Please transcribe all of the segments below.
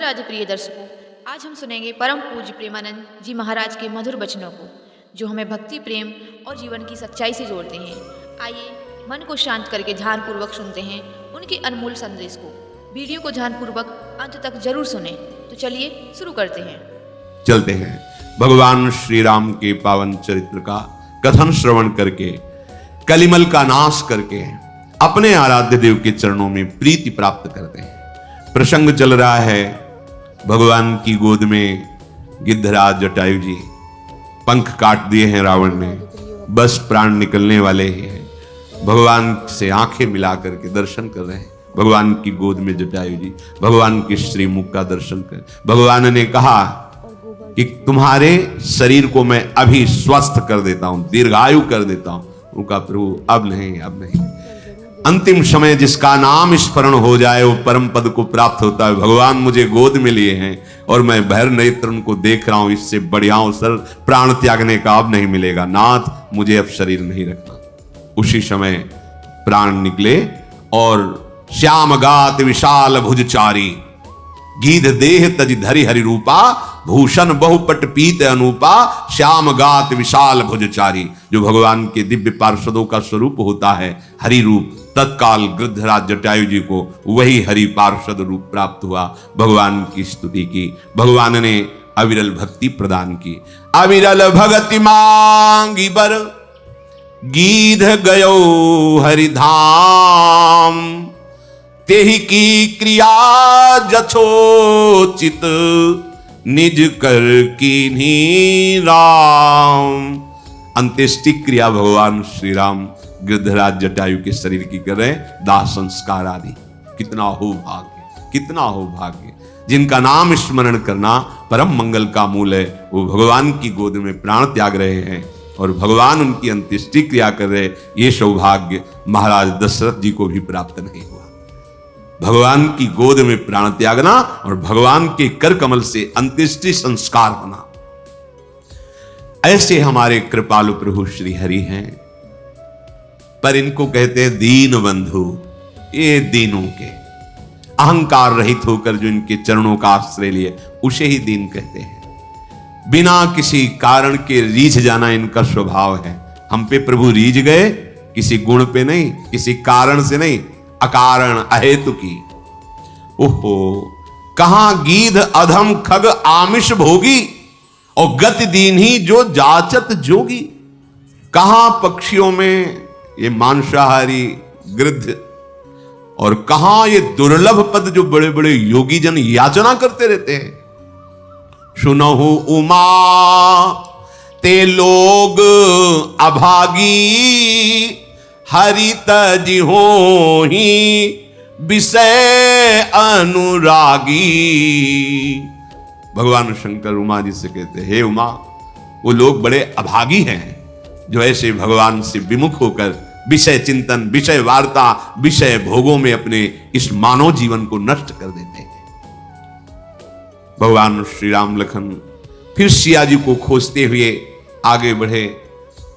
राधे प्रिय दर्शकों, आज हम सुनेंगे परम पूज्य प्रेमानंद जी महाराज के मधुर वचनों को, जो हमें भक्ति, प्रेम और जीवन की सच्चाई से जोड़ते हैं। आइए मन को शांत करके ध्यानपूर्वक सुनते हैं उनके अनमोल संदेश को। वीडियो को ध्यानपूर्वक अंत तक जरूर सुनें। तो चलिए शुरू करते हैं। चलते हैं भगवान श्री राम के पावन चरित्र का कथन श्रवण करके, कलिमल का नाश करके अपने आराध्य देव के चरणों में प्रीति प्राप्त करते हैं। प्रसंग चल रहा है भगवान की गोद में गिद्धराज जटायु जी, पंख काट दिए हैं रावण ने, बस प्राण निकलने वाले ही हैं। भगवान से आंखें मिला करके दर्शन कर रहे हैं। भगवान की गोद में जटायु जी भगवान के श्रीमुख का दर्शन कर भगवान ने कहा कि तुम्हारे शरीर को मैं अभी स्वस्थ कर देता हूं, दीर्घायु कर देता हूं। उनका प्रभु अब नहीं, अब नहीं। अंतिम समय जिसका नाम स्मरण हो जाए वो परम पद को प्राप्त होता है। भगवान मुझे गोद में लिए हैं और मैं भैर नेत्र उनको देख रहा हूं, इससे बढ़िया अवसर प्राण त्यागने का अब नहीं मिलेगा। नाथ, मुझे अब शरीर नहीं रखना। उसी समय प्राण निकले और श्याम गात विशाल भुजचारी, गीध देह तज धरि हरि रूपा, भूषण बहुपट पीत अनूपा, श्याम गात विशाल भुजचारी। जो भगवान के दिव्य पार्षदों का स्वरूप होता है हरि रूप, तत्काल गिद्धराज जटायु जी को वही हरि पार्षद रूप प्राप्त हुआ। भगवान की स्तुति की, भगवान ने अविरल भक्ति प्रदान की। अविरल भक्ति मांगी बर, गीध गयो हरिधाम, तेहि की क्रिया जथोचित, निज कर कीन्ही राम। अंत्येष्टि क्रिया भगवान श्री राम गिद्धराज जटायु के शरीर की कर रहे, दाह संस्कार आदि। कितना हो भाग्य, कितना हो भाग्य। जिनका नाम स्मरण करना परम मंगल का मूल है, वो भगवान की गोद में प्राण त्याग रहे हैं और भगवान उनकी अंत्येष्टि क्रिया कर रहे। ये सौभाग्य महाराज दशरथ जी को भी प्राप्त नहीं हुआ। भगवान की गोद में प्राण त्यागना और भगवान के कर कमल से अंत्येष्टि संस्कार होना। ऐसे हमारे कृपालु प्रभु श्री हरि हैं, पर इनको कहते हैं दीन बंधु। ये दीनों के अहंकार रहित होकर जो इनके चरणों का आश्रय लिए, उसे ही दीन कहते हैं। बिना किसी कारण के रीझ जाना इनका स्वभाव है। हम पे प्रभु रीझ गए, किसी गुण पे नहीं, किसी कारण से नहीं, अकारण अहेतु की। ओहो, कहां गीध अधम खग आमिष भोगी, और गति दीन्ही जो जाचत जोगी। कहां पक्षियों में ये मांसाहारी गिद्ध, और कहां ये दुर्लभ पद जो बड़े बड़े योगी जन याचना करते रहते हैं। सुनहु उमा ते लोग अभागी, हरि तजि होहि विषय अनुरागी। भगवान शंकर उमा जी से कहते हैं, हे उमा, वो लोग बड़े अभागी हैं जो ऐसे भगवान से विमुख होकर विषय चिंतन, विषय वार्ता, विषय भोगों में अपने इस मानव जीवन को नष्ट कर देते हैं। भगवान श्री राम लखन फिर सिया जी को खोजते हुए आगे बढ़े।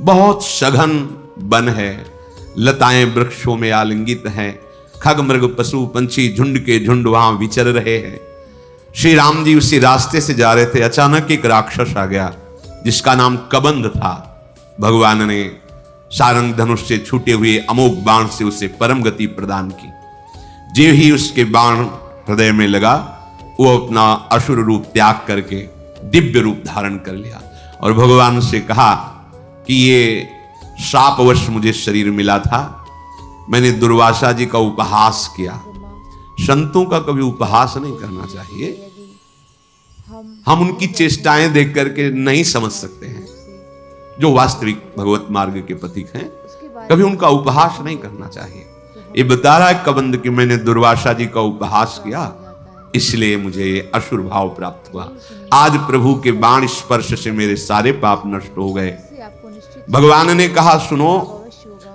बहुत सघन वन है, लताएं वृक्षों में आलिंगित हैं, खग मृग पशु पंछी झुंड के झुंड वहां विचर रहे हैं। श्री राम जी उसी रास्ते से जा रहे थे, अचानक एक राक्षस आ गया जिसका नाम कबंध था। भगवान ने सारंग धनुष से छूटे हुए अमोघ बाण से उसे परम गति प्रदान की। जो ही उसके बाण हृदय में लगा, वो अपना असुर रूप त्याग करके दिव्य रूप धारण कर लिया और भगवान से कहा कि ये शापवश मुझे शरीर मिला था, मैंने दुर्वासा जी का उपहास किया। संतों का कभी उपहास नहीं करना चाहिए। हम उनकी चेष्टाएं देख करके नहीं समझ सकते हैं। जो वास्तविक भगवत मार्ग के पथिक हैं, कभी उनका उपहास नहीं करना चाहिए। ये बता रहा है कबंध कि मैंने दुर्वासा जी का उपहास किया, इसलिए मुझे ये असुर भाव प्राप्त हुआ। आज प्रभु के बाण स्पर्श से मेरे सारे पाप नष्ट हो गए। भगवान ने कहा, सुनो,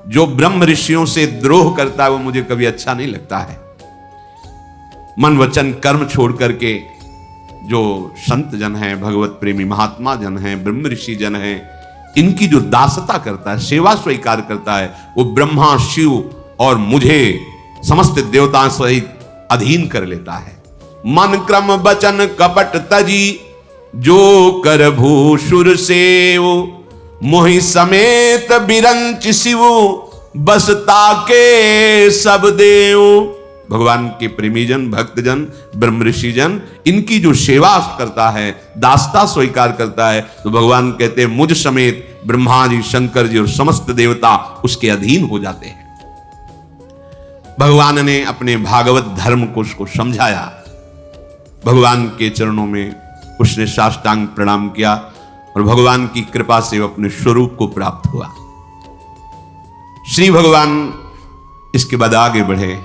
जो ब्रह्म ऋषियों से द्रोह करता है वो मुझे कभी अच्छा नहीं लगता है। मन वचन कर्म छोड़ करके जो संत जन हैं, भगवत प्रेमी महात्मा जन हैं, ब्रह्म ऋषि जन हैं, इनकी जो दासता करता है, सेवा स्वीकार करता है, वो ब्रह्मा शिव और मुझे समस्त देवताओं सहित अधीन कर लेता है। मन क्रम बचन कपट तजी, जो कर भूषुर सेव, मोहि समेत बिरंच शिव, बस ताके सब देव। भगवान के प्रेमीजन, भक्तजन, ब्रह्म ऋषिजन, इनकी जो सेवा करता है, दासता स्वीकार करता है, तो भगवान कहते हैं मुझ समेत ब्रह्मा जी, शंकर जी और समस्त देवता उसके अधीन हो जाते हैं। भगवान ने अपने भागवत धर्म को उसको समझाया। भगवान के चरणों में उसने साष्टांग प्रणाम किया और भगवान की कृपा से वो अपने स्वरूप को प्राप्त हुआ। श्री भगवान इसके बाद आगे बढ़े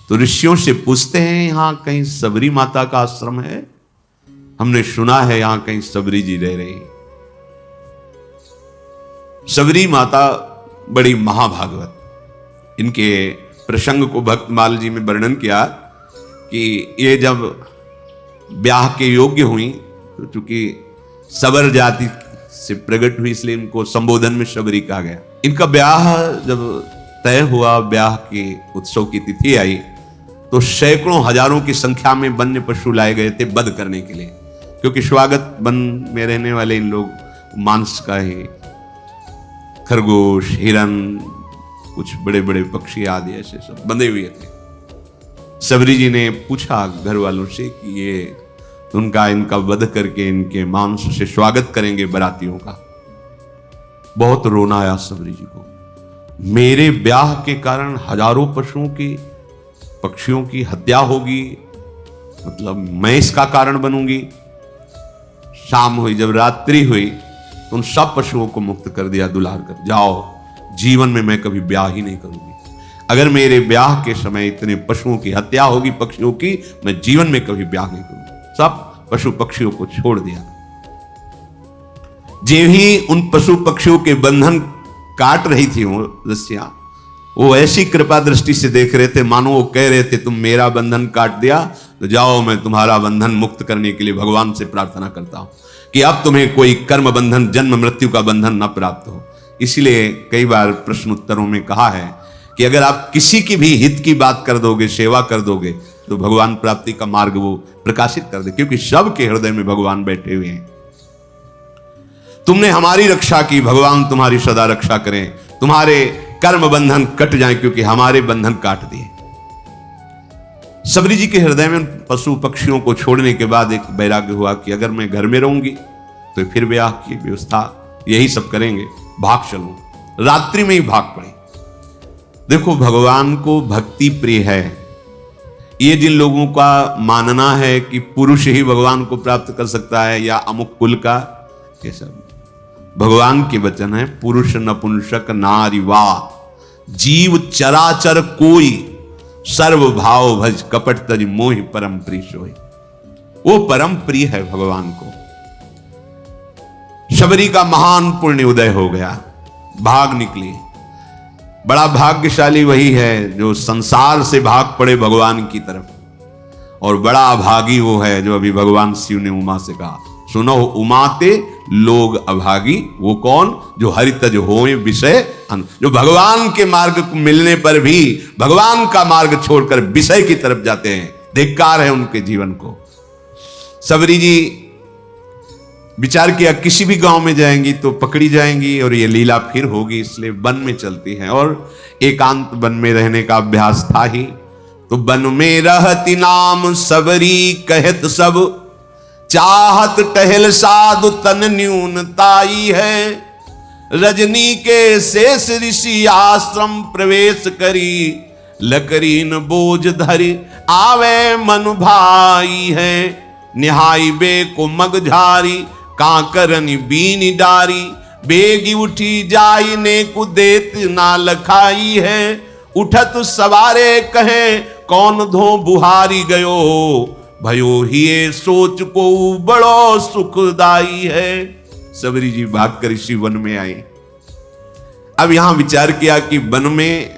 तो ऋषियों से पूछते हैं, यहां कहीं सबरी माता का आश्रम है? हमने सुना है यहां कहीं सबरी जी रह रही। सबरी माता बड़ी महाभागवत, इनके प्रसंग को भक्तमाल जी में वर्णन किया कि ये जब ब्याह के योग्य हुई तो चूंकि सबर जाति से प्रकट हुई इसलिए इनको संबोधन में सबरी कहा गया। इनका ब्याह जब तय हुआ, ब्याह के उत्सव की तिथि आई तो सैकड़ों हजारों की संख्या में वन्य पशु लाए गए थे वध करने के लिए, क्योंकि स्वागत वन में रहने वाले इन लोग मांस का ही, खरगोश, हिरन, कुछ बड़े बड़े पक्षी आदि ऐसे सब बंधे हुए थे। सबरी जी ने पूछा घर वालों से कि ये इनका वध करके इनके मांस से स्वागत करेंगे बारातियों का। बहुत रोना आया सबरी जी को। मेरे ब्याह के कारण हजारों पशुओं की, पक्षियों की हत्या होगी, मतलब मैं इसका कारण बनूंगी। शाम हुई, जब रात्रि हुई तो उन सब पशुओं को मुक्त कर दिया, दुलार कर, जाओ, जीवन में मैं कभी ब्याह ही नहीं करूंगी। अगर मेरे ब्याह के समय इतने पशुओं की हत्या होगी, पक्षियों की, मैं जीवन में कभी ब्याह नहीं करूंगी। सब पशु पक्षियों को छोड़ दिया। जे ही उन पशु पक्षियों के बंधन काट रही थी वो रस्सियां, वो ऐसी कृपा दृष्टि से देख रहे थे मानो वो कह रहे थे तुम मेरा बंधन काट दिया तो जाओ, मैं तुम्हारा बंधन मुक्त करने के लिए भगवान से प्रार्थना करता हूं कि अब तुम्हें कोई कर्म बंधन, जन्म मृत्यु का बंधन न प्राप्त हो। इसलिए कई बार प्रश्न उत्तरों में कहा है कि अगर आप किसी की भी हित की बात कर दोगे, सेवा कर दोगे, तो भगवान प्राप्ति का मार्ग वो प्रकाशित कर दे, क्योंकि सबके हृदय में भगवान बैठे हुए हैं। तुमने हमारी रक्षा की, भगवान तुम्हारी सदा रक्षा करें, तुम्हारे कर्म बंधन कट जाएं, क्योंकि हमारे बंधन काट दिए। सबरी जी के हृदय में पशु पक्षियों को छोड़ने के बाद एक वैराग्य हुआ कि अगर मैं घर में रहूंगी तो फिर ब्याह की व्यवस्था यही सब करेंगे, भाग चलूं। रात्रि में ही भाग पड़े। देखो, भगवान को भक्ति प्रिय है। ये जिन लोगों का मानना है कि पुरुष ही भगवान को प्राप्त कर सकता है या अमुक कुल का, ये सब भगवान के वचन है। पुरुष नपुंसक नारी वा, जीव चराचर कोई, सर्व भाव भज कपट तज मोहि परम प्रिय सोई। वो परम प्रिय है भगवान को। शबरी का महान पुण्य उदय हो गया, भाग निकली। बड़ा भाग्यशाली वही है जो संसार से भाग पड़े भगवान की तरफ, और बड़ा अभागी वो है जो अभी भगवान शिव ने उमा से कहा, सुनो उमाते लोग अभागी। वो कौन? जो हरितज होए विषय, जो भगवान के मार्ग को मिलने पर भी भगवान का मार्ग छोड़कर विषय की तरफ जाते हैं। धिक्कार है उनके जीवन को। सबरी जी विचार किया किसी भी गांव में जाएंगी तो पकड़ी जाएंगी और ये लीला फिर होगी, इसलिए वन में चलती हैं। और एकांत वन में रहने का अभ्यास था ही, तो वन में रहती नाम सबरी कहत सब, चाहत टहल साधु तन न्यूनताई है। रजनी के शेष ऋषि आश्रम प्रवेश करी, लकरीन बोझ धरि आवे मन भाई है। निहाई बे को मग झारी, कांकरनी बीनी डारी, बेगी उठी जाई ने को देत ना लखाई है। उठत सवारे कहे कौन धो बुहारी गयो, भयो हिये सोच को बड़ो सुखदाई है। सबरी जी भागकर इसी वन में आए। अब यहां विचार किया कि वन में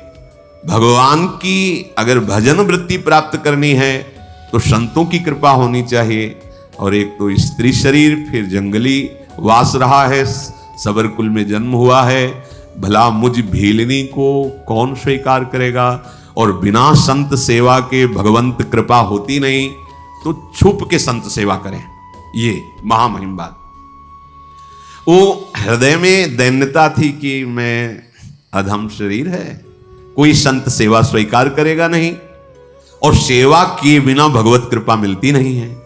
भगवान की अगर भजन वृत्ति प्राप्त करनी है तो संतों की कृपा होनी चाहिए, और एक तो स्त्री शरीर, फिर जंगली वास रहा है, सबर कुल में जन्म हुआ है, भला मुझ भीलनी को कौन स्वीकार करेगा। और बिना संत सेवा के भगवंत कृपा होती नहीं, तो छुप के संत सेवा करें। ये महामहिम बात। वो हृदय में दैन्यता थी कि मैं अधम शरीर है, कोई संत सेवा स्वीकार करेगा नहीं, और सेवा किए बिना भगवत कृपा मिलती नहीं है।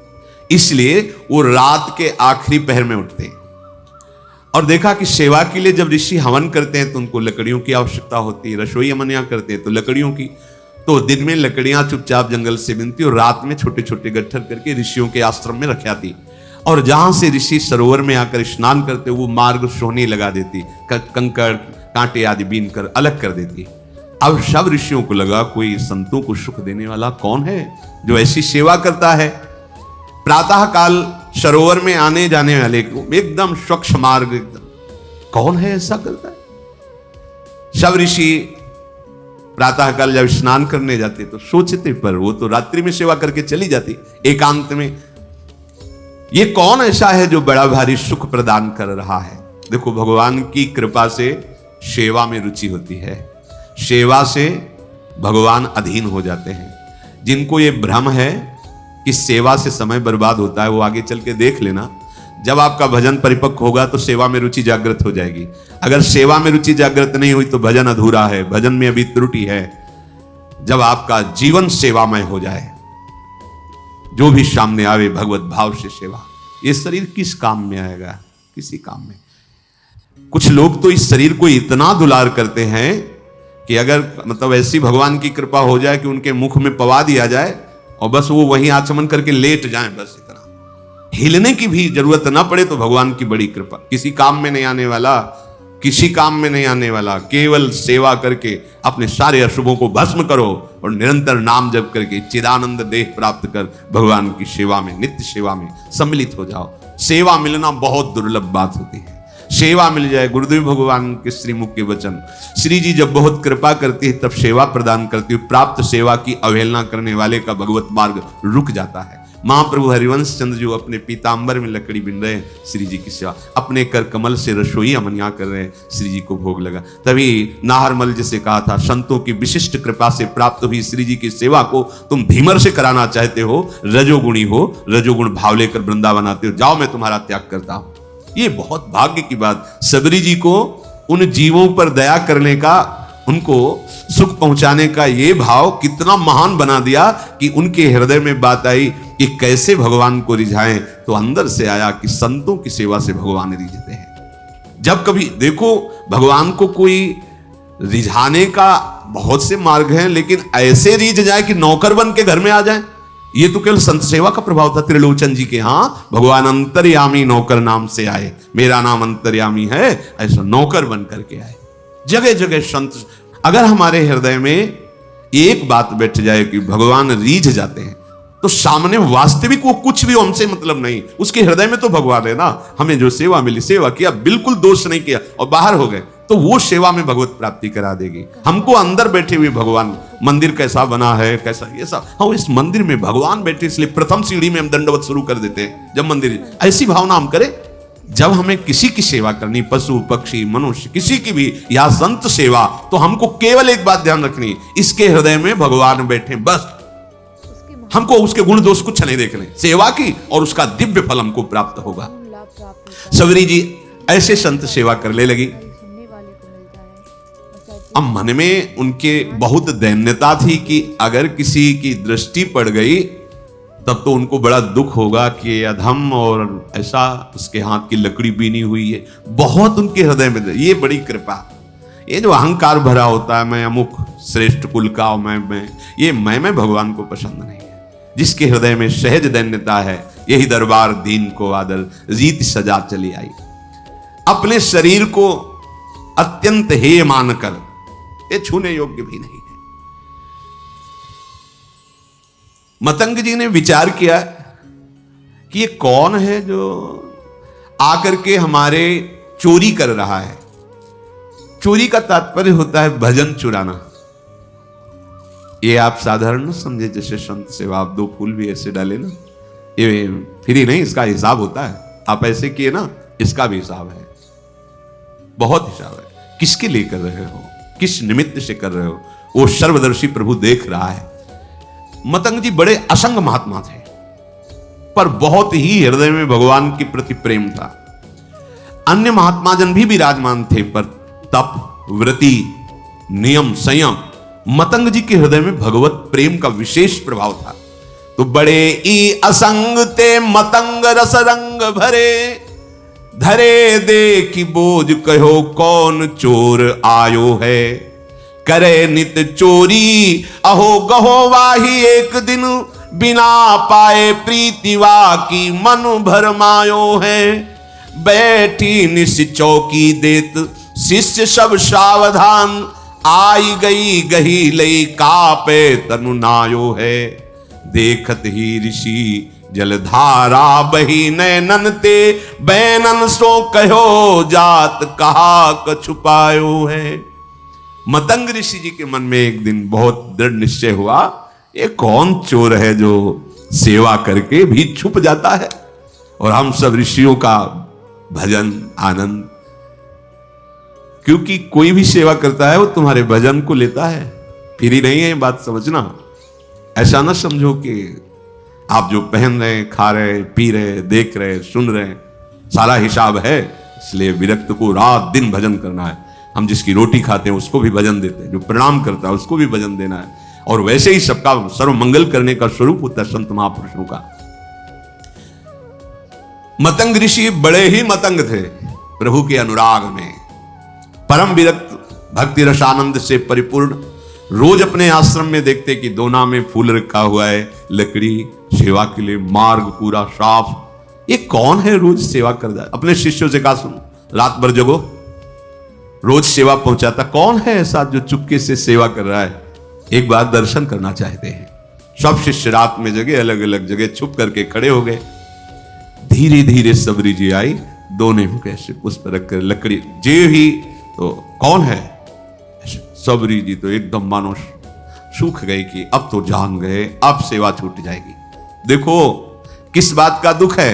इसलिए वो रात के आखिरी पहर में उठते हैं। और देखा कि सेवा के लिए जब ऋषि हवन करते हैं तो उनको लकड़ियों की आवश्यकता होती है, रसोई अमनिया करते हैं तो लकड़ियों की। तो दिन में लकड़ियां चुपचाप जंगल से बिनती और रात में छोटे छोटे गट्ठर करके ऋषियों के आश्रम में रख आती, और जहां से ऋषि सरोवर में आकर स्नान करते वो मार्ग सोहनी लगा देती, कंकड़ कांटे आदि बीन कर अलग कर देती। अब सब ऋषियों को लगा कोई संतों को सुख देने वाला कौन है जो ऐसी सेवा करता है। प्रातः काल सरोवर में आने जाने वाले को एकदम स्वच्छ मार्ग, एकदम कौन है ऐसा करता है। सब ऋषि प्रातः काल जब स्नान करने जाते तो सोचते, पर वो तो रात्रि में सेवा करके चली जाती एकांत में। ये कौन ऐसा है जो बड़ा भारी सुख प्रदान कर रहा है। देखो, भगवान की कृपा से सेवा में रुचि होती है, सेवा से भगवान अधीन हो जाते हैं। जिनको ये भ्रम है कि सेवा से समय बर्बाद होता है, वो आगे चल के देख लेना। जब आपका भजन परिपक्व होगा तो सेवा में रुचि जागृत हो जाएगी। अगर सेवा में रुचि जागृत नहीं हुई तो भजन अधूरा है, भजन में अभी त्रुटि है। जब आपका जीवन सेवामय हो जाए, जो भी सामने आवे भगवत भाव से सेवा, ये शरीर किस काम में आएगा, किसी काम में। कुछ लोग तो इस शरीर को इतना दुलार करते हैं कि अगर मतलब ऐसी भगवान की कृपा हो जाए कि उनके मुख में पवा दिया जाए और बस वो वहीं आचमन करके लेट जाएं, बस इतना, हिलने की भी जरूरत ना पड़े, तो भगवान की बड़ी कृपा। किसी काम में नहीं आने वाला, किसी काम में नहीं आने वाला, केवल सेवा करके अपने सारे अशुभों को भस्म करो और निरंतर नाम जप करके चिदानंद देह प्राप्त कर भगवान की सेवा में, नित्य सेवा में सम्मिलित हो जाओ। सेवा मिलना बहुत दुर्लभ बात होती है। सेवा मिल जाए, गुरुदेव भगवान के श्रीमुख के वचन, श्री जी जब बहुत कृपा करती है तब सेवा प्रदान करती है। प्राप्त सेवा की अवहेलना करने वाले का भगवत मार्ग रुक जाता है। महाप्रभु हरिवंश चंद्र जो अपने पीतांबर में लकड़ी बिन रहे हैं, श्री जी की सेवा, अपने कर कमल से रसोई अमनिया कर रहे हैं, श्री जी को भोग लगा। तभी नाहरमल जिसे कहा था, संतों की विशिष्ट कृपा से प्राप्त हुई श्री जी की सेवा को तुम धीमर से कराना चाहते हो, रजोगुणी हो, रजोगुण भाव लेकर वृंदावन आते हो, जाओ मैं तुम्हारा त्याग करता हूं। ये बहुत भाग्य की बात। सबरी जी को उन जीवों पर दया करने का, उनको सुख पहुंचाने का ये भाव कितना महान बना दिया कि उनके हृदय में बात आई कि कैसे भगवान को रिझाएं। तो अंदर से आया कि संतों की सेवा से भगवान रिझते हैं। जब कभी देखो, भगवान को कोई रिझाने का बहुत से मार्ग हैं, लेकिन ऐसे रिझ जाए कि नौकर बन के घर में आ जाए, ये तो केवल संत सेवा का प्रभाव था। त्रिलोचन जी के यहाँ भगवान अंतर्यामी नौकर नाम से आए, मेरा नाम अंतर्यामी है, ऐसा नौकर बन करके आए। जगह जगह संत। अगर हमारे हृदय में एक बात बैठ जाए कि भगवान रीझ जाते हैं, तो सामने वास्तविक वो कुछ भी हमसे मतलब नहीं, उसके हृदय में तो भगवान है ना। हमें जो सेवा मिली, सेवा किया, बिल्कुल दोष नहीं किया और बाहर हो गए, तो वो सेवा में भगवत प्राप्ति करा देगी। हमको अंदर बैठे हुए भगवान, मंदिर कैसा बना है, कैसा ये सब, हाँ इस मंदिर में भगवान बैठे, इसलिए प्रथम सीढ़ी में हम दंडवत शुरू कर देते हैं। जब मंदिर, ऐसी भावना हम करें। जब हमें किसी की सेवा करनी, पशु पक्षी मनुष्य किसी की भी, या संत सेवा, तो हमको केवल एक बात ध्यान रखनी, इसके हृदय में भगवान बैठे, बस। हमको उसके गुण दोष कुछ नहीं देखने, सेवा की और उसका दिव्य फल हमको प्राप्त होगा। सबरी जी ऐसे संत सेवा करने लगी। अब मन में उनके बहुत दैन्यता थी कि अगर किसी की दृष्टि पड़ गई तब तो उनको बड़ा दुख होगा कि अधम और ऐसा उसके हाथ की लकड़ी बीनी हुई है। बहुत उनके हृदय में ये बड़ी कृपा। ये जो अहंकार भरा होता है, मैं अमुक श्रेष्ठ कुल का, मैं ये मैं भगवान को पसंद नहीं है। जिसके हृदय में सहज दैन्यता है, यही दरबार दीन को आदर रीत सजा चली आई। अपने शरीर को अत्यंत हेय मानकर, ये छूने योग्य भी नहीं है। मतंग जी ने विचार किया कि ये कौन है जो आकर के हमारे चोरी कर रहा है। चोरी का तात्पर्य होता है भजन चुराना। ये आप साधारण समझे, जैसे संत सेवा, आप 2 फूल भी ऐसे डाले ना, ये फ्री नहीं, इसका हिसाब होता है। आप ऐसे किए ना, इसका भी हिसाब है, बहुत हिसाब है। किसके लिए कर रहे हो, किस निमित्त से कर रहे हो, वो सर्वदर्शी प्रभु देख रहा है। मतंग जी बड़े असंग महात्मा थे, पर बहुत ही हृदय में भगवान के प्रति प्रेम था। अन्य महात्मा जन भी विराजमान थे, पर तप, व्रति, नियम, संयम, मतंग जी के हृदय में भगवत प्रेम का विशेष प्रभाव था। तो बड़े ई असंग ते मतंग रस रंग भरे, धरे देखी बोझ कहो कौन चोर आयो है, करे नित चोरी अहो गहो वाही एक दिन, बिना पाए प्रीतिवा की मन भरमायो है, बैठी निस चौकी देत शिष्य सब सावधान, आई गई गही लई कापे तनु नायो है, देखत ही ऋषि जलधारा बही नैनन ते, बैनन सो कहो जात कहा क छुपायो है। मतंग ऋषि जी के मन में एक दिन बहुत दृढ़ निश्चय हुआ, ये कौन चोर है जो सेवा करके भी छुप जाता है, और हम सब ऋषियों का भजन आनंद, क्योंकि कोई भी सेवा करता है वो तुम्हारे भजन को लेता है, फिर ही नहीं है, बात समझना। ऐसा ना समझो कि आप जो पहन रहे, खा रहे, पी रहे, देख रहे, सुन रहे, सारा हिसाब है, इसलिए विरक्त को रात दिन भजन करना है। हम जिसकी रोटी खाते हैं उसको भी भजन देते हैं, जो प्रणाम करता है उसको भी भजन देना है, और वैसे ही सबका सर्व मंगल करने का स्वरूप होता है संत महापुरुषों का। मतंग ऋषि बड़े ही मतंग थे प्रभु के अनुराग में, परम विरक्त, भक्ति रसानंद से परिपूर्ण। रोज अपने आश्रम में देखते कि दोना में फूल रखा हुआ है, लकड़ी, सेवा के लिए मार्ग पूरा साफ। ये कौन है रोज सेवा कर जाए? अपने शिष्यों से कहा, सुन, रात भर जगो, रोज सेवा पहुंचाता कौन है ऐसा जो चुपके से सेवा कर रहा है? एक बार दर्शन करना चाहते हैं। सब शिष्य रात में जगह, अलग अलग जगह छुप करके खड़े हो गए। धीरे धीरे सबरी जी आई, दोने में कैसे पुष्प रखकर लकड़ी जे ही, तो कौन है? सबरी जी तो एकदम मानो सूख गई कि अब तो जान गए, अब सेवा छूट जाएगी। देखो किस बात का दुख है,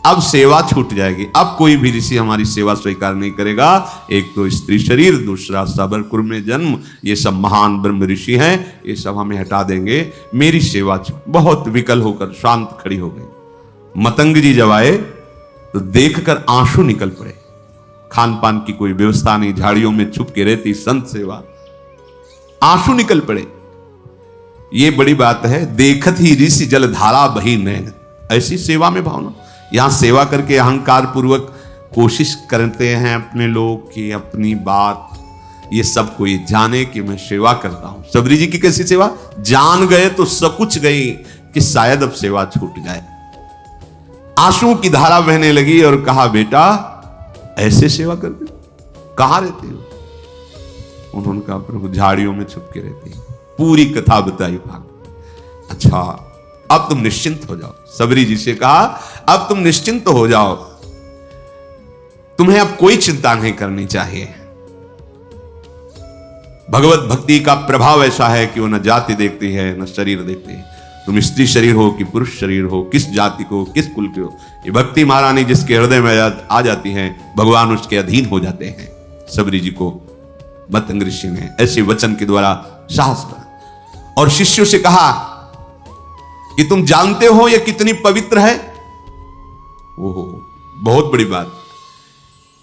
अब सेवा छूट जाएगी, अब कोई भी ऋषि हमारी सेवा स्वीकार नहीं करेगा। एक तो स्त्री शरीर, दूसरा साबरपुर में जन्म, ये सब महान ब्रह्म ऋषि हैं, ये सब हमें हटा देंगे, मेरी सेवा बहुत विकल होकर शांत खड़ी हो गई। मतंग जी जब आए तो देखकर आंसू निकल पड़े। खान पान की कोई व्यवस्था नहीं, झाड़ियों में छुप के रहती संत सेवा, आंसू निकल पड़े। ये बड़ी बात है, देखत ही ऋषि जलधारा बही नैन, ऐसी सेवा में भावना। यहां सेवा करके अहंकार पूर्वक कोशिश करते हैं अपने लोग की अपनी बात, ये सब कोई जाने कि मैं सेवा करता हूं। सबरी जी की कैसी सेवा? जान गए तो सब कुछ गई कि शायद अब सेवा छूट जाए। आंसू की धारा बहने लगी और कहा, बेटा ऐसे सेवा करते हो, कहां रहते हो? उन्होंने कहा, प्रभु झाड़ियों में छुप के रहते हैं। पूरी कथा बताई भाग। अच्छा अब तुम निश्चिंत हो जाओ। सबरी जी से कहा, अब तुम निश्चिंत हो जाओ, तुम्हें अब कोई चिंता नहीं करनी चाहिए। भगवत भक्ति का प्रभाव ऐसा है कि वो न जाति देखती है न शरीर देखती है। तुम स्त्री शरीर हो कि पुरुष शरीर हो, किस जाति को, किस कुल के हो, ये भक्ति महारानी जिसके हृदय में आ जाती है, भगवान उसके अधीन हो जाते हैं। सबरी जी को मतंग ऋषि ने ऐसे वचन के द्वारा साहस बना और शिष्यों से कहा कि तुम जानते हो ये कितनी पवित्र है। ओहो, बहुत बड़ी बात।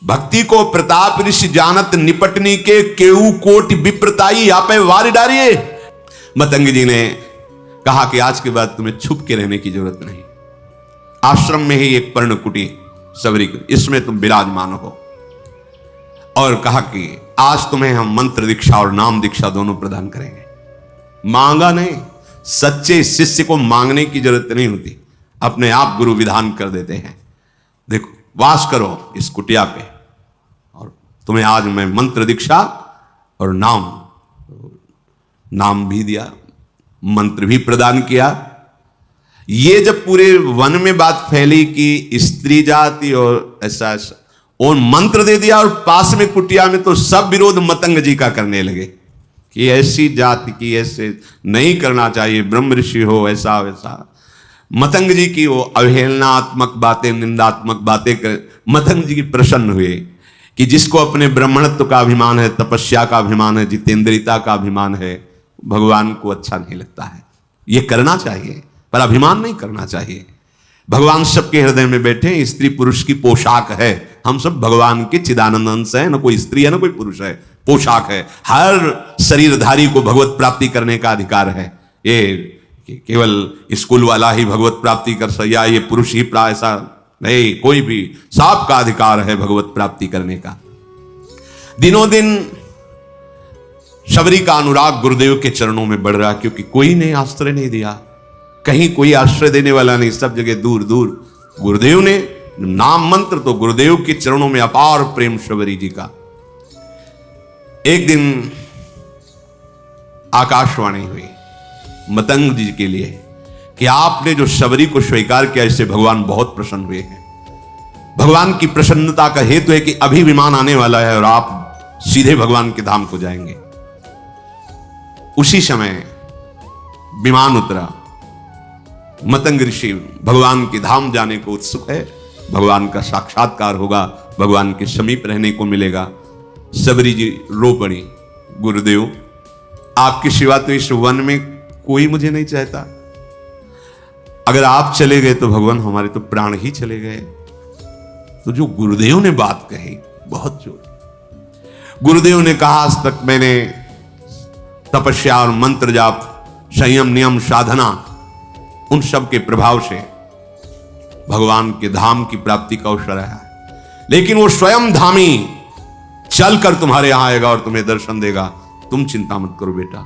भक्ति को प्रताप ऋषि जानत, निपटनी के केऊ कोट विप्रताई आपे वार डारिये। मतंग जी ने कहा कि आज के बाद तुम्हें छुप के रहने की जरूरत नहीं। आश्रम में ही एक पर्णकुटी सबरी, इसमें तुम विराजमान हो। और कहा कि आज तुम्हें हम मंत्र दीक्षा और नाम दीक्षा दोनों प्रदान करेंगे। मांगा नहीं, सच्चे शिष्य को मांगने की जरूरत नहीं होती, अपने आप गुरु विधान कर देते हैं। देखो वास करो इस कुटिया पे, और तुम्हें आज मैं मंत्र दीक्षा और नाम भी दिया, मंत्र भी प्रदान किया। ये जब पूरे वन में बात फैली कि स्त्री जाति और ऐसा और मंत्र दे दिया, और पास में कुटिया में तो सब विरोध मतंग जी का करने लगे कि ऐसी जाति की ऐसे नहीं करना चाहिए, ब्रह्म ऋषि हो ऐसा वैसा। मतंग जी की वो अवहेलनात्मक बातें, निंदात्मक बातें कर मतंग जी की प्रसन्न हुए कि जिसको अपने ब्राह्मणत्व का अभिमान है, तपस्या का अभिमान है, जितेंद्रियता का अभिमान है, भगवान को अच्छा नहीं लगता है। ये करना चाहिए पर अभिमान नहीं करना चाहिए। भगवान सबके हृदय में बैठे, स्त्री पुरुष की पोशाक है। हम सब भगवान के चिदानंद अंश है, ना कोई स्त्री है ना कोई पुरुष है, पोशाक है। हर शरीरधारी को भगवत प्राप्ति करने का अधिकार है। ये केवल स्कूल वाला ही भगवत प्राप्ति कर सकता, या ये पुरुष ही ऐसा नहीं, कोई भी, सबका अधिकार है भगवत प्राप्ति करने का। दिनों दिन शबरी का अनुराग गुरुदेव के चरणों में बढ़ रहा, क्योंकि कोई ने आश्रय नहीं दिया, कहीं कोई आश्रय देने वाला नहीं, सब जगह दूर दूर गुरुदेव ने नाम मंत्र, तो गुरुदेव के चरणों में अपार प्रेम शबरी जी का। एक दिन आकाशवाणी हुई मतंग जी के लिए कि आपने जो शबरी को स्वीकार किया, इससे भगवान बहुत प्रसन्न हुए हैं। भगवान की प्रसन्नता का हेतु है कि अभी विमान आने वाला है और आप सीधे भगवान के धाम को जाएंगे। उसी समय विमान उतरा। मतंग ऋषि भगवान के धाम जाने को उत्सुक है, भगवान का साक्षात्कार होगा, भगवान के समीप रहने को मिलेगा। शबरी जी रो पड़ी, गुरुदेव आपके सिवा तो इस वन में कोई मुझे नहीं चाहता, अगर आप चले गए तो भगवान हमारे तो प्राण ही चले गए। तो जो गुरुदेव ने बात कही बहुत जोर, गुरुदेव ने कहा आज तक मैंने तपस्या और मंत्र जाप, संयम नियम साधना, उन सब के प्रभाव से भगवान के धाम की प्राप्ति का अवसर है, लेकिन वो स्वयं धामी चलकर तुम्हारे यहां आएगा और तुम्हें दर्शन देगा। तुम चिंता मत करो बेटा,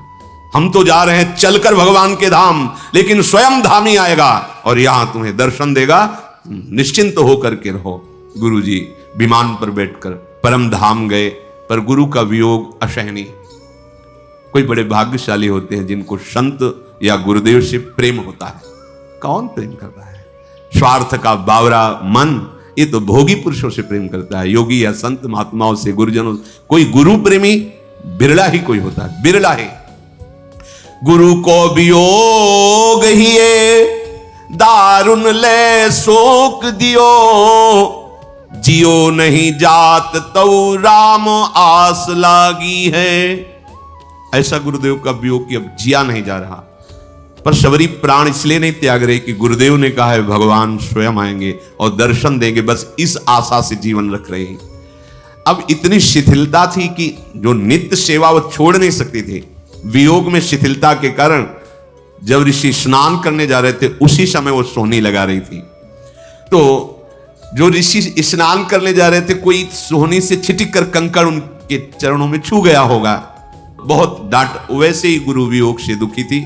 हम तो जा रहे हैं चलकर भगवान के धाम, लेकिन स्वयं धामी आएगा और यहां तुम्हें दर्शन देगा, निश्चिंत होकर के रहो। गुरुजी विमान पर बैठकर परम धाम गए, पर गुरु का वियोग असहनीय। कोई बड़े भाग्यशाली होते हैं जिनको संत या गुरुदेव से प्रेम होता है। कौन प्रेम कर रहा है? स्वार्थ का बावरा मन, ये तो भोगी पुरुषों से प्रेम करता है, योगी या संत महात्माओं से, गुरुजनों। कोई गुरु प्रेमी बिरला ही कोई होता है, बिरला ही। गुरु को वियोग ही दारुण ले शोक दियो, जियो नहीं जात तो राम आस लागी है। ऐसा गुरुदेव का वियोग कि अब जिया नहीं जा रहा। पर शबरी प्राण इसलिए नहीं त्याग रहे कि गुरुदेव ने कहा है भगवान स्वयं आएंगे और दर्शन देंगे, बस इस आशा से जीवन रख रहे हैं। अब इतनी शिथिलता थी कि जो नित्य सेवा वो छोड़ नहीं सकती थी। वियोग में शिथिलता के कारण जब ऋषि स्नान करने जा रहे थे, उसी समय वो सोहनी लगा रही थी। तो जो ऋषि स्नान करने जा रहे थे, कोई सोहनी से छिटक कर कंकड़ उनके चरणों में छू गया होगा, बहुत डांट। वैसे ही गुरु वियोग से दुखी थी।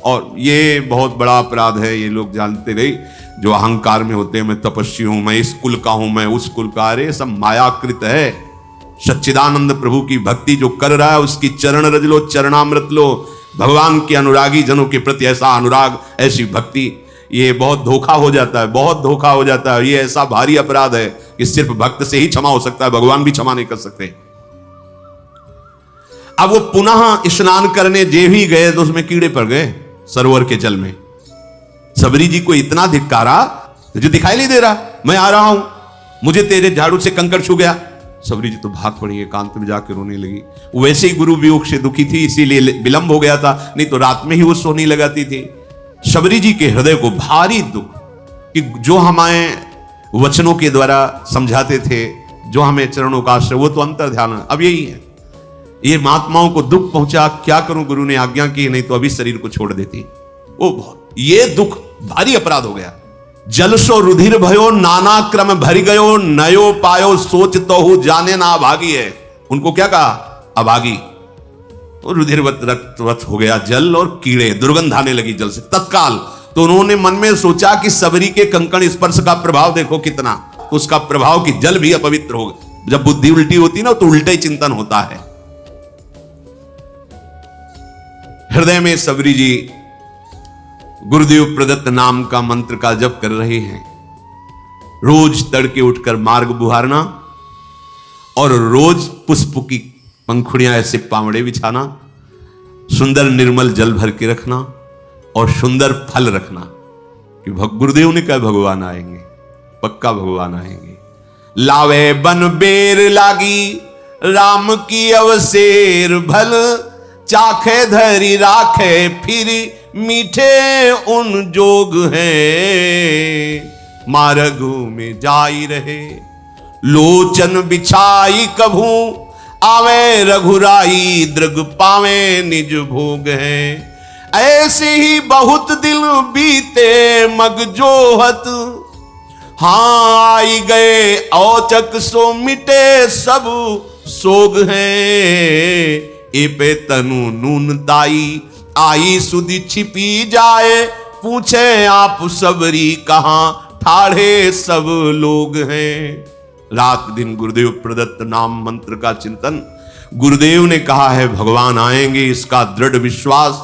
और ये बहुत बड़ा अपराध है, ये लोग जानते रहे जो अहंकार में होते हैं, मैं तपस्वी हूं, मैं इस कुल का हूं, मैं उस कुल का। अरे सब मायाकृत है। सच्चिदानंद प्रभु की भक्ति जो कर रहा है उसकी चरण रज लो, चरणामृत लो। भगवान के अनुरागी जनों के प्रति ऐसा अनुराग, ऐसी भक्ति, ये बहुत धोखा हो जाता है, बहुत धोखा हो जाता है। ये ऐसा भारी अपराध है कि सिर्फ भक्त से ही क्षमा हो सकता है, भगवान भी क्षमा नहीं कर सकते। अब वो पुनः स्नान करने जे भी गए तो उसमें कीड़े पड़ गए सरोवर के जल में। शबरी जी को इतना धिक्कारा, तुझे दिखाई नहीं दे रहा, मैं आ रहा हूं, मुझे तेरे झाड़ू से कंकड़ छू गया। शबरी जी तो भाग पड़ी, एकांत में जाकर रोने लगी। वैसे ही गुरु वियोग से दुखी थी, इसीलिए विलंब हो गया था, नहीं तो रात में ही वो सोनी लगाती थी। शबरी जी के हृदय को भारी दुख कि जो हमें वचनों के द्वारा समझाते थे, जो हमें चरणों का आश्रय, वो तो अंतर ध्यान अब यही है। ये महात्माओं को दुख पहुंचा, क्या करूं, गुरु ने आज्ञा की, नहीं तो अभी शरीर को छोड़ देती। वो बहुत, ये दुख भारी अपराध हो गया। जलसो रुधिर भयो नाना क्रम भरी गयो, नयो पायो सोच तो हूं जाने ना अभागी है। उनको क्या कहा? अभागी। और रुधिरवत रक्तवत हो गया जल, और कीड़े, दुर्गंध आने लगी जल से तत्काल। तो उन्होंने मन में सोचा कि शबरी के कंकण स्पर्श का प्रभाव देखो कितना, तो उसका प्रभाव कि जल भी अपवित्र होगा। जब बुद्धि उल्टी होती ना तो उल्टा ही चिंतन होता है। हृदय में शबरी जी गुरुदेव प्रदत्त नाम का मंत्र का जप कर रहे हैं। रोज तड़के उठकर मार्ग बुहारना और रोज पुष्प की पंखुड़ियां ऐसे पावड़े बिछाना, सुंदर निर्मल जल भर के रखना और सुंदर फल रखना कि गुरुदेव ने कहा भगवान आएंगे, पक्का भगवान आएंगे। लावे बन बेर लागी राम की अवसेर भल, चाखे धरी राखे फिर मीठे उन जोग हैं। मार्गो में जाई रहे लोचन बिछाई कभू, आवे रघुराई दृग पावे निज भोग है। ऐसे ही बहुत दिन बीते मग जोहत, हाँ आई गए औचक सो मिटे सब सोग हैं। ए पे तनु नून ताई आई सुधि छिपी जाए, पूछे आप सबरी कहां ठाढ़े सब लोग हैं। रात दिन गुरुदेव प्रदत्त नाम मंत्र का चिंतन, गुरुदेव ने कहा है भगवान आएंगे, इसका दृढ़ विश्वास।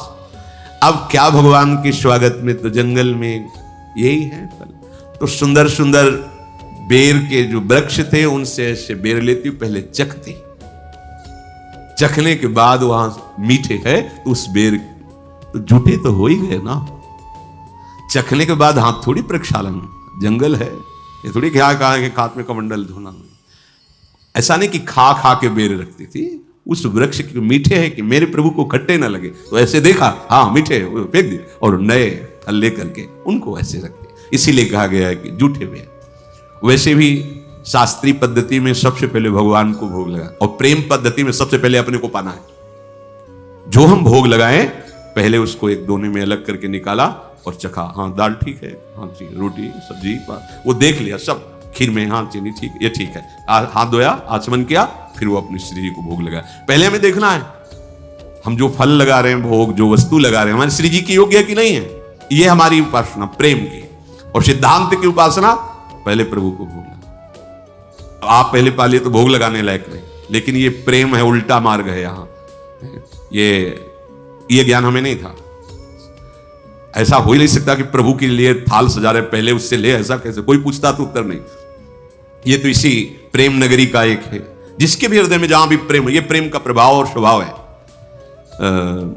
अब क्या भगवान के स्वागत में तो जंगल में यही है फल। तो सुंदर सुंदर बेर के जो वृक्ष थे उनसे ऐसे बेर लेती, पहले चखती, चखने के बाद वहां मीठे है तो उस बेर तो झूठे तो हो ही गए ना। चखने के बाद हाथ थोड़ी प्रक्षालन, जंगल है ये थोड़ी क्या कहा कि हाथ में कमंडल धोना। ऐसा नहीं कि खा खा के बेर रखती थी, उस वृक्ष के मीठे हैं कि मेरे प्रभु को खट्टे ना लगे, तो ऐसे देखा हाँ मीठे फेंक दिए और नए फल लेकर के उनको ऐसे रखते। इसीलिए कहा गया है कि जूठे बेर। वैसे भी शास्त्रीय पद्धति में सबसे पहले भगवान को भोग लगा, और प्रेम पद्धति में सबसे पहले अपने को पाना है। जो हम भोग लगाएं पहले उसको एक दोने में अलग करके निकाला और चखा, हाँ दाल ठीक है, हाँ ठीक, रोटी सब्जी वो देख लिया सब, खीर में हाँ चीनी ठीक, ये ठीक है, हाथ धोया, आचमन किया, फिर वो अपनी श्री जी को भोग लगा। पहले हमें देखना है हम जो फल लगा रहे हैं, भोग जो वस्तु लगा रहे हैं, हमारी श्री जी की योग्य है कि नहीं है। ये हमारी उपासना प्रेम की। और सिद्धांत की उपासना पहले प्रभु को भोग लगा। आप पहले तो भोग लगाने लायक नहीं, लेकिन ये प्रेम है, उल्टा मार्ग है यहाँ। ये ज्ञान हमें नहीं था। ऐसा हो ही नहीं सकता कि प्रभु के लिए थाल सजा रहे पहले उससे ले, ऐसा कैसे? कोई पूछता तो उत्तर नहीं। ये तो इसी प्रेम नगरी का एक है, जिसके भी हृदय में जहां भी प्रेम, ये प्रेम का प्रभाव और स्वभाव है।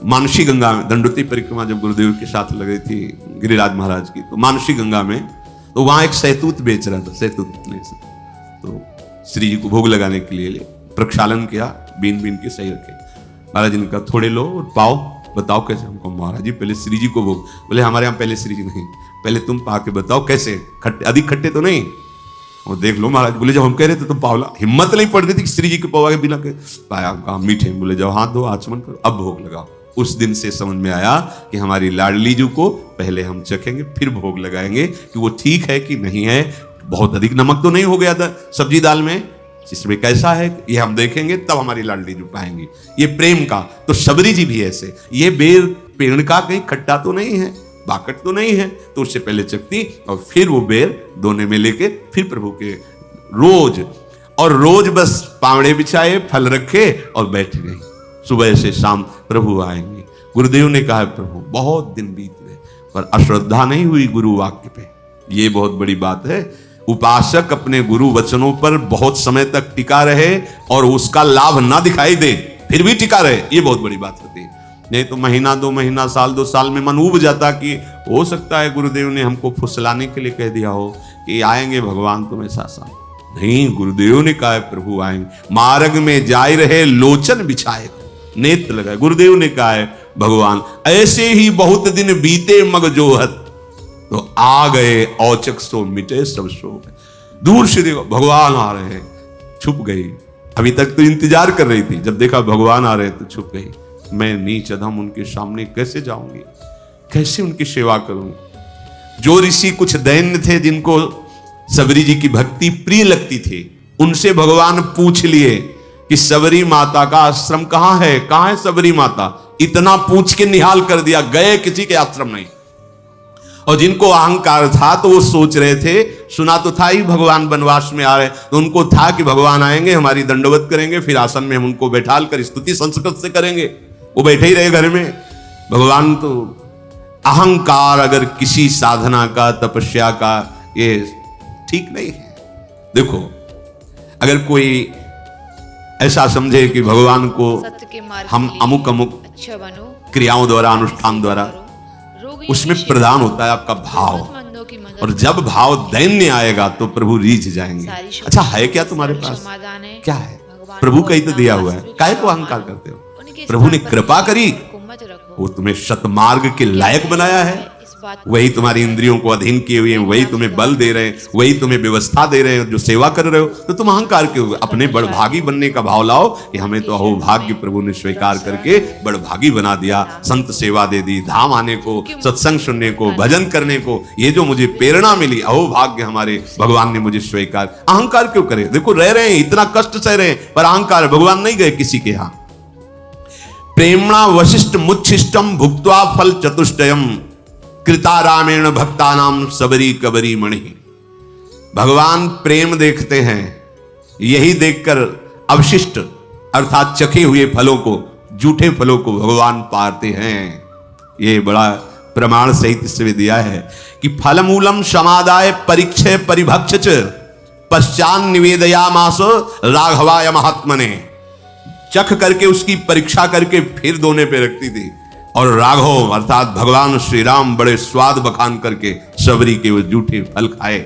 मानसी गंगा में दंडोती परिक्रमा जब गुरुदेव के साथ लग रही थी गिरिराज महाराज की, तो मानसी गंगा में तो वहां एक सहतूत बेच रहा था, सहतूत तो श्री जी को भोग लगाने के लिए प्रक्षालन किया, बीन बीन के सही रखे। महाराज जी ने कहा थोड़े लो और पाओ, बताओ कैसे। हमको महाराज जी पहले श्री जी को भोग। बोले हमारे यहाँ पहले श्री जी नहीं, पहले तुम पा के बताओ कैसे, खट्टे अधिक खट्टे तो नहीं। और देख लो महाराज। बोले जब हम कह रहे थे तुम पावला, हिम्मत नहीं पड़ रही थी श्री जी के पवा के बिना के पाया, कहा मीठे। बोले जब हाथ धो आचमन करो, अब भोग लगाओ। उस दिन से समझ में आया कि हमारी लाडली जी को पहले हम चखेंगे फिर भोग लगाएंगे कि वो ठीक है कि नहीं है। बहुत अधिक नमक तो नहीं हो गया था सब्जी दाल में, जिसमें कैसा है ये हम देखेंगे, तब हमारी लाडली जी पाएंगे। ये प्रेम का। तो शबरी जी भी ऐसे, ये बेर पेड़ का कहीं खट्टा तो नहीं है, बाकट तो नहीं है, तो उससे पहले चखती और फिर वो बेर दोने में लेके फिर प्रभु के रोज बस पावड़े बिछाए, फल रखे और बैठ गई। सुबह से शाम प्रभु आएंगे। गुरुदेव ने कहा प्रभु बहुत दिन बीत गए पर अश्रद्धा नहीं हुई गुरु वाक्य पे। ये बहुत बड़ी बात है। उपासक अपने गुरु वचनों पर बहुत समय तक टिका रहे और उसका लाभ ना दिखाई दे फिर भी टिका रहे, ये बहुत बड़ी बात होती है। नहीं तो महीना 2 महीना साल 2 साल में मन उब जाता कि हो सकता है गुरुदेव ने हमको फुसलाने के लिए कह दिया हो कि आएंगे भगवान तुम ऐसा सा। नहीं, गुरुदेव ने कहा है प्रभु आएंगे। मार्ग में जाए रहे लोचन बिछाए, नेत्र लगाए। गुरुदेव ने कहा है भगवान ऐसे ही बहुत दिन बीते मग जोहत, तो आ गए औचक सो मिटे सब शोक। दूर से देखो भगवान आ रहे हैं, छुप गई। अभी तक तो इंतजार कर रही थी, जब देखा भगवान आ रहे हैं तो छुप गई। मैं नीच अधम उनके सामने कैसे जाऊंगी, कैसे उनकी सेवा करूंगी। जो ऋषि कुछ दैन्य थे जिनको सबरी जी की भक्ति प्रिय लगती थी, उनसे भगवान पूछ लिए कि सबरी माता का आश्रम कहां है, कहां है सबरी माता। इतना पूछ के निहाल कर दिया, गए किसी के आश्रम नहीं। और जिनको अहंकार था तो वो सोच रहे थे, सुना तो था ही भगवान वनवास में आ रहे, तो उनको था कि भगवान आएंगे हमारी दंडवत करेंगे, फिर आसन में हम उनको बैठाल कर स्तुति संस्कृत से करेंगे। वो बैठे ही रहे घर में। भगवान तो अहंकार अगर किसी साधना का, तपस्या का, ये ठीक नहीं है। देखो अगर कोई ऐसा समझे कि भगवान को हम अमुक अमुक अच्छा बनो, क्रियाओं द्वारा, अनुष्ठान द्वारा, उसमें प्रधान होता है आपका भाव। और जब भाव दैन्य आएगा तो प्रभु रीझ जाएंगे। अच्छा है क्या तुम्हारे पास, क्या है? प्रभु का ही तो दिया हुआ है, काहे को अहंकार करते हो? प्रभु ने कृपा करी, वो तुम्हें सतमार्ग के लायक बनाया है। वही तुम्हारी इंद्रियों को अधीन किए हुए हैं, वही तुम्हें बल दे रहे हैं, वही तुम्हें व्यवस्था दे रहे हैं, जो सेवा कर रहे हो। तो तुम अहंकार क्यों? अपने बड़भागी बनने का भाव लाओ कि हमें तो अहोभाग्य प्रभु ने स्वीकार करके बड़भागी बना दिया, संत सेवा दे दी, धाम आने को, सत्संग सुनने को, भजन करने को। ये जो मुझे प्रेरणा मिली, अहोभाग्य हमारे भगवान ने मुझे स्वीकार। अहंकार क्यों करे? देखो रह रहे हैं, इतना कष्ट सह रहे हैं, पर अहंकार। भगवान नहीं गए किसी के यहां। प्रेमणा वशिष्ठ मुच्छिष्टम भुक्त्वा फल चतुष्टयम कृता रामेण भक्तानाम सबरी कबरी मणि। भगवान प्रेम देखते हैं, यही देखकर अवशिष्ट अर्थात चखे हुए फलों को, जूठे फलों को भगवान पाते हैं। ये बड़ा प्रमाण सहित इसमें दिया है कि फलमूलम समादाय परीक्षे परिभक्ष पश्चान निवेदयामास राघवाय महात्मने। चख करके उसकी परीक्षा करके फिर दोने पे रखती थी, और राघव अर्थात भगवान श्री राम बड़े स्वाद बखान करके सबरी के वो जूठे फल खाए।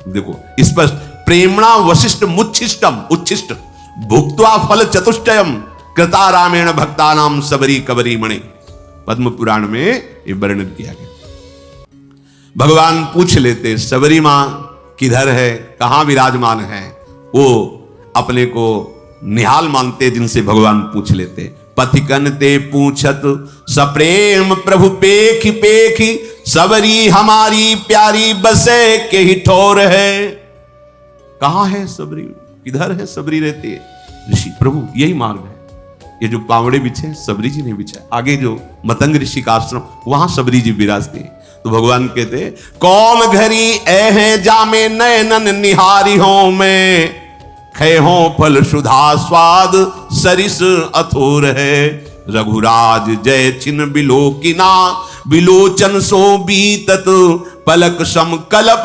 देखो इस पर प्रेमणा वशिष्ठ मुच्छिष्टम उच्छिष्ट भुक्त्वा फल चतुष्टयम कृता रामेण भक्तानाम सबरी कबरी मणि। पद्म पुराण में ये वर्णन किया गया। भगवान पूछ लेते सबरी मां किधर है, कहां विराजमान है। वो अपने को निहाल मानते, जिनसे भगवान पूछ लेते। पथिकन ते पूछत सप्रेम प्रभु पेखी पेखी सबरी हमारी प्यारी बसे के ही ठोर है। कहां है सबरी, किधर है सबरी रहती है? ऋषि प्रभु यही मार्ग है, ये जो पावड़े बिछे सबरी जी ने बिछा। आगे जो मतंग ऋषि का आश्रम, वहां सबरी जी विराजते। तो भगवान कहते कौन घरी ए है जामे नयनन निहारी हो मैं खे हो फल सुधा स्वाद सरिस अथोर है। रघुराज जय चिन्ह बिलोकिना बिलोचन सो बीतत पलक सम कल्प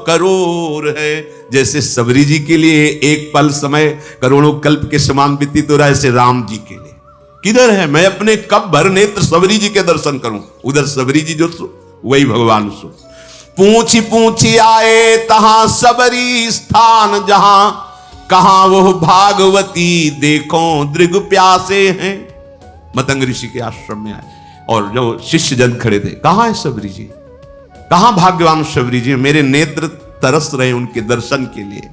करोर है। जैसे सबरी जी के लिए एक पल समय करोड़ों कल्प के समान बीती, तो ऐसे राम जी के लिए किधर है? मैं अपने कब भर नेत्र सबरी जी के दर्शन करूं। उधर सबरी जी जो वही भगवान सो। पूछी पूछी आए तहां सबरी स्थान जहां कहां वो भागवती देखो दृग प्यासे हैं। मतंग ऋषि के आश्रम में आए और जो शिष्य जन खड़े थे, कहां है सबरी जी, कहां भाग्यवान सबरी जी, मेरे नेत्र तरस रहे उनके दर्शन के लिए।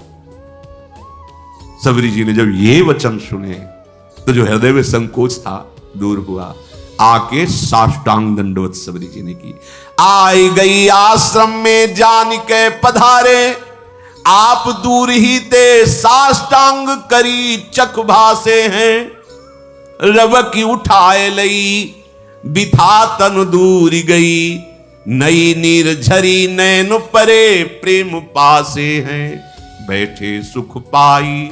सबरी जी ने जब ये वचन सुने तो जो हृदय में संकोच था दूर हुआ। आके साष्टांग दंडवत सबरी जी ने की। आई गई आश्रम में जान के पधारे आप दूर ही ते साष्टांग करी चक भासे हैं। रवकी उठाए लई बिथा तन दूर गई नई नीर झरी नैन परे प्रेम पासे हैं। बैठे सुख पाई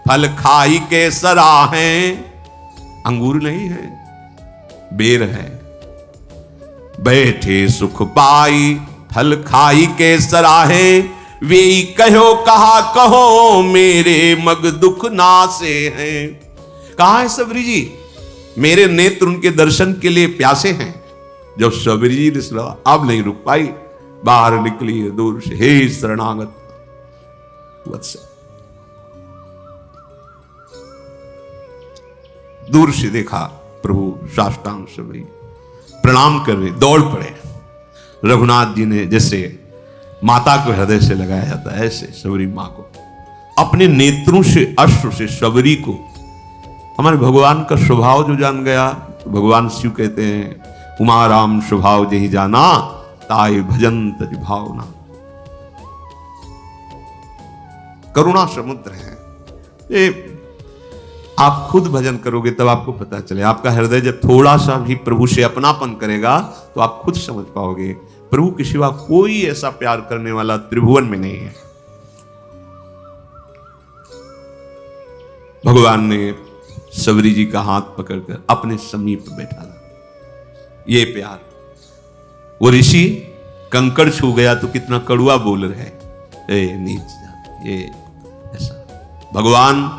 फल खाई के सराहें। अंगूर नहीं है, बेर है। बैठे सुख पाई फल खाई के सराहें वे कहो कहा कहो मेरे मग दुख नासे हैं। कहां है सबरी जी? मेरे नेत्र उनके दर्शन के लिए प्यासे हैं। जब सबरी जी ने सुना अब नहीं रुक पाई, बाहर निकली दूर से, हे शरणागत वत्स। दूर से देखा प्रभु साष्टांग सबरी प्रणाम कर रहे, दौड़ पड़े। रघुनाथ जी ने जैसे माता को हृदय से लगाया जाता है, ऐसे सबरी मां को अपने नेत्रों से अश्रु से सबरी को हमारे भगवान का स्वभाव जो जान गया। तो भगवान शिव कहते हैं उमा राम स्वभाव जही जाना ताय भजन तज भावना। करुणा समुद्र है। ये आप खुद भजन करोगे तब आपको पता चले। आपका हृदय जब थोड़ा सा भी प्रभु से अपनापन करेगा तो आप खुद समझ पाओगे प्रभु के सिवा कोई ऐसा प्यार करने वाला त्रिभुवन में नहीं है। भगवान ने सबरी जी का हाथ पकड़कर अपने समीप बैठा ला। ये प्यार, वो ऋषि कंकड़ छू गया तो कितना कड़ुआ बोल रहे हैं, ए नीच, ये ऐसा। भगवान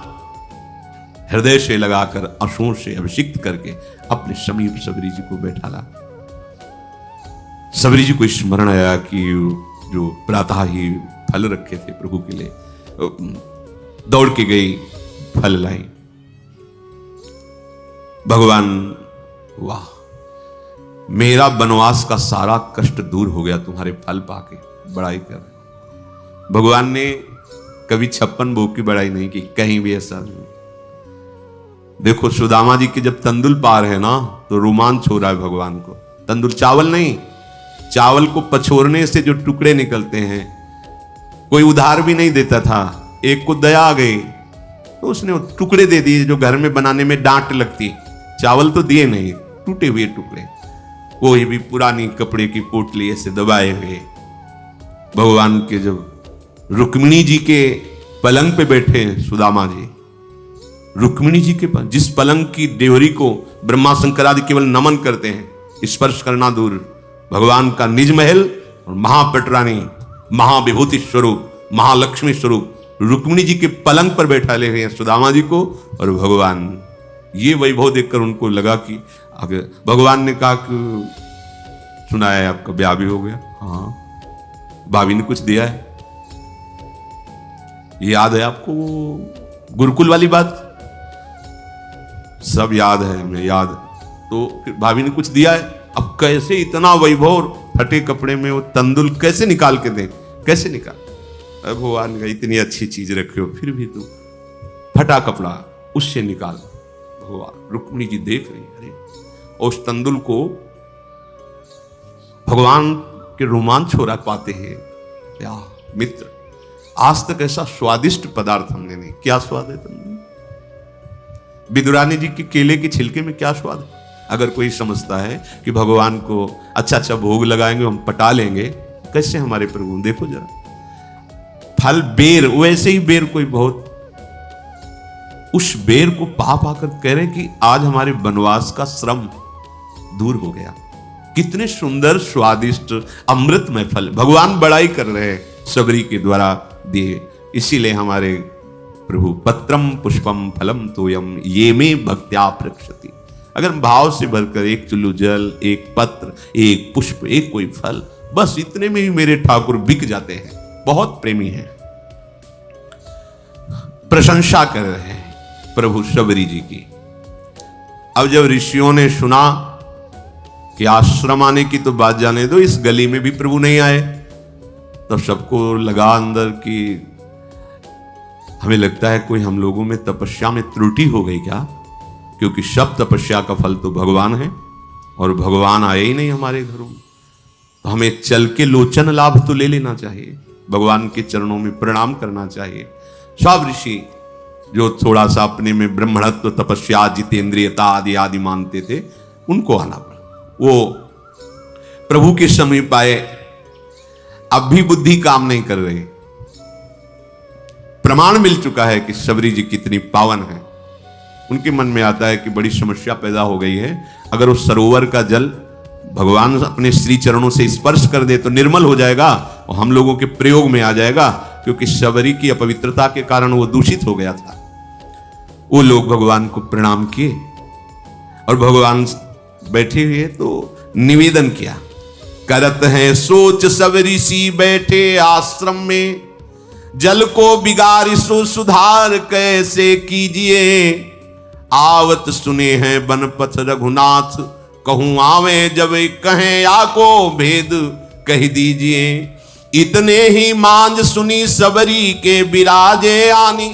हृदय से लगाकर आंसुओं से अभिषिक्त करके अपने समीप सबरी जी को बैठा ला। सबरी जी को स्मरण आया कि जो प्रातः ही फल रखे थे प्रभु के लिए, दौड़ के गई, फल लाई। भगवान, वाह, मेरा वनवास का सारा कष्ट दूर हो गया तुम्हारे फल पाके। बड़ाई कर रहे भगवान ने कभी 56 भोग की बड़ाई नहीं की, कहीं भी ऐसा नहीं। देखो सुदामा जी के जब तंदुल पा रहे हैं ना, तो रोमांच हो रहा है भगवान को। तंदुल चावल नहीं, चावल को पछोरने से जो टुकड़े निकलते हैं, कोई उधार भी नहीं देता था। एक को दया आ गई तो उसने टुकड़े दे दिए जो घर में बनाने में डांट लगती। चावल तो दिए नहीं, टूटे हुए टुकड़े, वो भी पुरानी कपड़े की पोटली ऐसे दबाए हुए। भगवान के जब रुक्मिणी जी के पलंग पे बैठे हैं सुदामा जी, रुक्मिणी जी के पास, जिस पलंग की डेवरी को ब्रह्मा शंकर आदि केवल नमन करते हैं, स्पर्श करना दूर, भगवान का निज महल और महापटरानी, महाविभूति स्वरूप, महालक्ष्मी स्वरूप रुक्मिणी जी के पलंग पर बैठा ले हैं सुदामा जी को। और भगवान ये वैभव देखकर उनको लगा कि आगे भगवान ने कहा कि सुना है आपका ब्याह भी हो गया। हाँ, भाभी ने कुछ दिया है, याद है आपको वो गुरुकुल वाली बात? सब याद है हमें, याद। तो फिर भाभी ने कुछ दिया है। अब कैसे इतना वैभव फटे कपड़े में वो तंदुल कैसे निकाल के दें, कैसे निकाल? भगवान का इतनी अच्छी चीज रखे हो फिर भी तो फटा कपड़ा उससे निकाल। भगवान रुक्मिणी जी देख रही, अरे उस तंदुल को भगवान के रोमांच हो रहा पाते हैं। या मित्र, आज तक ऐसा स्वादिष्ट पदार्थ हमने नहीं। क्या स्वाद है तंदुल? विदुरानी जी के केले के छिलके में क्या स्वाद है? अगर कोई समझता है कि भगवान को अच्छा अच्छा भोग लगाएंगे, हम पटा लेंगे, कैसे हमारे प्रभु, देखो जरा फल बेर, वैसे ही बेर कोई बहुत, उस बेर को पा पाकर कह रहे कि आज हमारे वनवास का श्रम दूर हो गया। कितने सुंदर स्वादिष्ट अमृतमय फल भगवान बड़ाई कर रहे हैं सबरी के द्वारा दिए। इसीलिए हमारे प्रभु पत्रम पुष्पम फलम तोयम ये में भक्त्या प्रक्षति। अगर भाव से भरकर एक चुल्लू जल, एक पत्र, एक पुष्प, एक कोई फल, बस इतने में ही मेरे ठाकुर बिक जाते हैं। बहुत प्रेमी हैं। प्रशंसा कर रहे हैं प्रभु शबरी जी की। अब जब ऋषियों ने सुना कि आश्रम आने की तो बात जाने दो, इस गली में भी प्रभु नहीं आए, तब सबको लगा अंदर कि हमें लगता है कोई हम लोगों में तपस्या में त्रुटि हो गई क्या, क्योंकि सब तपस्या का फल तो भगवान है और भगवान आए ही नहीं हमारे घरों में। तो हमें चल के लोचन लाभ तो ले लेना चाहिए, भगवान के चरणों में प्रणाम करना चाहिए। सब ऋषि जो थोड़ा सा अपने में ब्रह्मणत्व, तपस्या, जितेंद्रियता आदि आदि मानते थे, उनको आना पड़ा। वो प्रभु के समीप आए, अब भी बुद्धि काम नहीं कर रही। प्रमाण मिल चुका है कि शबरी जी कितनी पावन है। उनके मन में आता है कि बड़ी समस्या पैदा हो गई है। अगर उस सरोवर का जल भगवान अपने श्री चरणों से स्पर्श कर दे तो निर्मल हो जाएगा और हम लोगों के प्रयोग में आ जाएगा, क्योंकि शबरी की अपवित्रता के कारण वो दूषित हो गया था। वो लोग भगवान को प्रणाम किए और भगवान बैठे हुए तो निवेदन किया, करत हैं सोच सब ऋषि बैठे आश्रम में, जल को बिगाड़ सो सुधार कैसे कीजिए, आवत सुने हैं बनपथ रघुनाथ, कहूं आवे जब कहें आको भेद कह दीजिए, इतने ही मांझ सुनी सबरी के बिराजे आनी,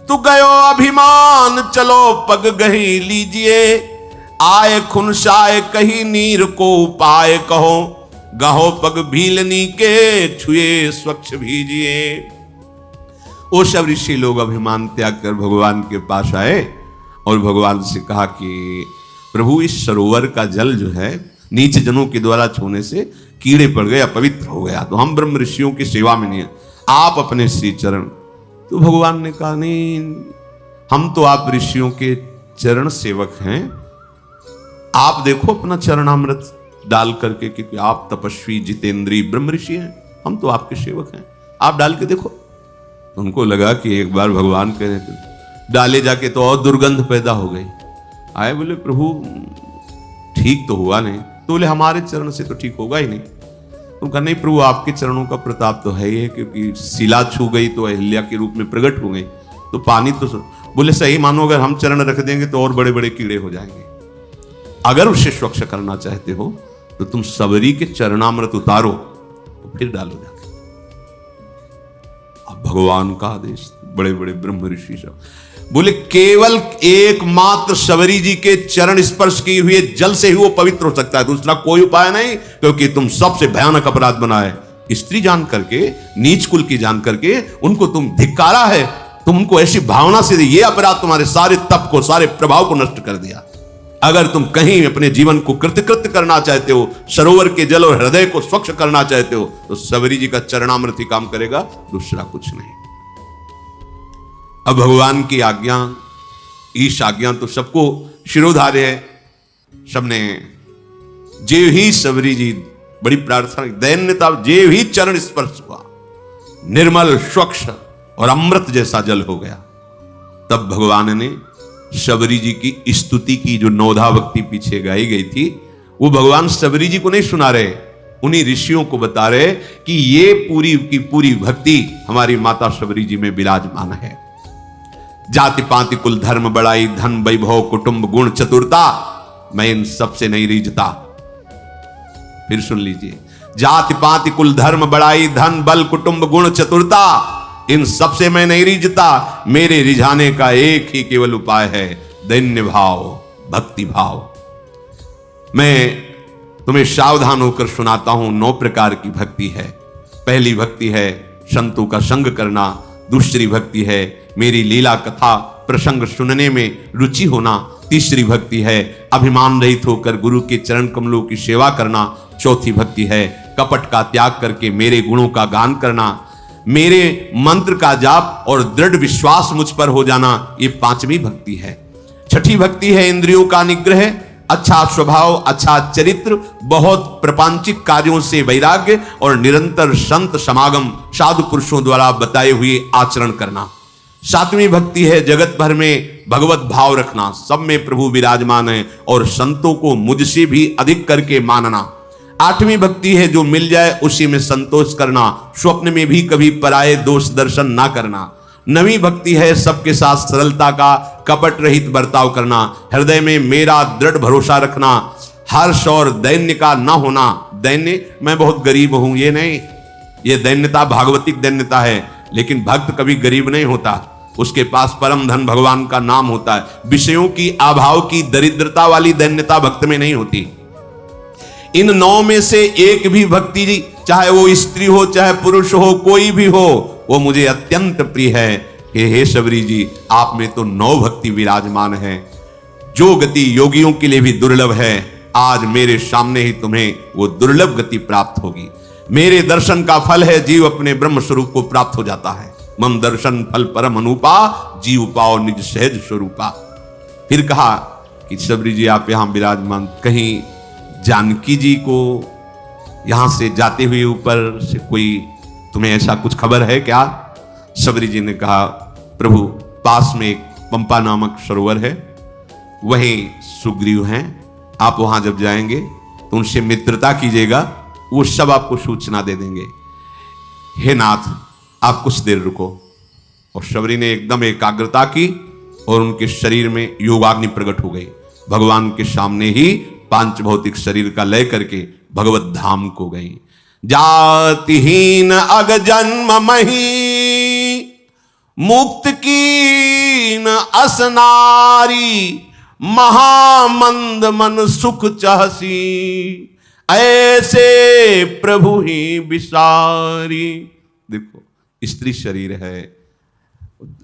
तू गयो अभिमान चलो पग गही लीजिए, आए खुनसाए कही नीर को उपाय कहो, गहो पग भीलनी के छुए स्वच्छ भीजिए। वो सब ऋषि लोग अभिमान त्याग कर भगवान के पास आए और भगवान से कहा कि प्रभु इस सरोवर का जल जो है नीच जनों के द्वारा छूने से कीड़े पड़ गए, अपवित्र हो गया, तो हम ब्रह्म ऋषियों की सेवा में नहीं है, आप अपने श्री चरण। तो भगवान ने कहा नहीं, हम तो आप ऋषियों के चरण सेवक हैं, आप देखो अपना चरणामृत डाल करके, क्योंकि आप तपस्वी जितेंद्री ब्रह्म ऋषि हैं, हम तो आपके सेवक हैं, आप डाल के देखो। उनको लगा कि एक बार भगवान कह रहे थे, डाले जाके तो और दुर्गंध पैदा हो गई। आए बोले प्रभु ठीक तो हुआ नहीं, तो बोले हमारे चरण से तो ठीक होगा ही नहीं। तो कहा नहीं प्रभु आपके चरणों का प्रताप तो है ही है, क्योंकि शिला छू गई तो अहिल्या के रूप में प्रकट हो गई, तो पानी तो बोले सही मानो, अगर हम चरण रख देंगे तो और बड़े बड़े कीड़े हो जाएंगे। अगर उसे स्वच्छ करना चाहते हो तो तुम सबरी के चरणामृत उतारो तो फिर डालो जाके। अब भगवान का आदेश, बड़े बड़े ब्रह्म ऋषि सब बोले केवल एकमात्र सबरी जी के चरण स्पर्श किए हुए जल से ही वो पवित्र हो सकता है, दूसरा कोई उपाय नहीं। क्योंकि तुम सबसे भयानक अपराध बनाए, स्त्री जान करके, नीच कुल की जान करके उनको तुम धिक्कारा है, तुमको ऐसी भावना से ये अपराध तुम्हारे सारे तप को, सारे प्रभाव को नष्ट कर दिया। अगर तुम कहीं अपने जीवन को कृतकृत्य करना चाहते हो, सरोवर के जल और हृदय को स्वच्छ करना चाहते हो, तो सबरी जी का चरणामृत ही काम करेगा, दूसरा कुछ नहीं। अब भगवान की आज्ञा, ईश आज्ञा तो सबको शिरोधार्य है। सबने जे ही सबरी जी बड़ी प्रार्थना, दैन्यता, जे ही चरण स्पर्श हुआ, निर्मल स्वच्छ और अमृत जैसा जल हो गया। तब भगवान ने सबरी जी की स्तुति की, जो नौधा भक्ति पीछे गाई गई थी, वो भगवान सबरी जी को नहीं सुना रहे, उन्हीं ऋषियों को बता रहे कि ये पूरी की पूरी भक्ति हमारी माता सबरी जी में विराजमान है। जाति पाति कुल धर्म बड़ाई धन वैभव कुटुंब गुण चतुरता, मैं इन सबसे नहीं रीझता। फिर सुन लीजिए, जाति पाति कुल धर्म बड़ाई धन बल कुटुंब गुण चतुरता, इन सबसे मैं नहीं रीझता। मेरे रिझाने का एक ही केवल उपाय है, दैन्य भाव, भक्ति भाव। मैं तुम्हें सावधान होकर सुनाता हूं, 9 प्रकार की भक्ति है। पहली भक्ति है संतों का संग करना, दूसरी भक्ति है मेरी लीला कथा प्रसंग सुनने में रुचि होना, तीसरी भक्ति है अभिमान रहित होकर गुरु के चरण कमलों की सेवा करना, चौथी भक्ति है कपट का त्याग करके मेरे गुणों का गान करना, मेरे मंत्र का जाप और दृढ़ विश्वास मुझ पर हो जाना, ये 5वीं भक्ति है। छठी भक्ति है इंद्रियों का निग्रह, अच्छा स्वभाव, अच्छा चरित्र, बहुत प्रपंचिक कार्यों से वैराग्य और निरंतर संत समागम, साधु पुरुषों द्वारा बताए हुए आचरण करना। 7वीं भक्ति है जगत भर में भगवत भाव रखना, सब में प्रभु विराजमान है और संतों को मुझसे भी अधिक करके मानना। 8वीं भक्ति है जो मिल जाए उसी में संतोष करना, स्वप्न में भी कभी पराये दोष दर्शन ना करना। 9वीं भक्ति है सबके साथ सरलता का कपट रहित बर्ताव करना, हृदय में मेरा दृढ़ भरोसा रखना, हर्ष और दैन्य का ना होना। दैन्य मैं बहुत गरीब हूं, ये नहीं, ये दैन्यता भागवतिक दैन्यता है। लेकिन भक्त कभी गरीब नहीं होता, उसके पास परम धन भगवान का नाम होता है। विषयों की अभाव की दरिद्रता वाली दैन्यता भक्त में नहीं होती। इन 9 में से एक भी भक्ति, चाहे वो स्त्री हो चाहे पुरुष हो, कोई भी हो, वो मुझे अत्यंत प्रिय है कि हे सबरी जी, आप में तो 9 भक्ति विराजमान है, जो गति योगियों के लिए भी दुर्लभ है। आज मेरे सामने ही तुम्हें वो दुर्लभ गति प्राप्त होगी। मेरे दर्शन का फल है जीव अपने ब्रह्म स्वरूप को प्राप्त हो जाता है। मम दर्शन फल परम अनुपा, जीव पाओ निज सहज स्वरूपा। फिर कहा कि सबरी जी आप यहां विराजमान, कहीं जानकी जी को यहां से जाते हुए ऊपर से कोई तुम्हें ऐसा कुछ खबर है क्या? सबरी जी ने कहा प्रभु, पास में एक पंपा नामक सरोवर है, वहीं सुग्रीव हैं, आप वहां जब जाएंगे तो उनसे मित्रता कीजिएगा, वो सब आपको सूचना दे देंगे। हे नाथ, आप कुछ देर रुको। और सबरी ने एकदम एकाग्रता की और उनके शरीर में योगाग्नि प्रकट हो गई। भगवान के सामने ही पांच भौतिक शरीर का लय करके भगवत धाम को गई। जातिहीन अग जन्म मही, मुक्त कीन असनारी, महामंद मन सुख चाहसी, ऐसे प्रभु ही विसारी। देखो, स्त्री शरीर है,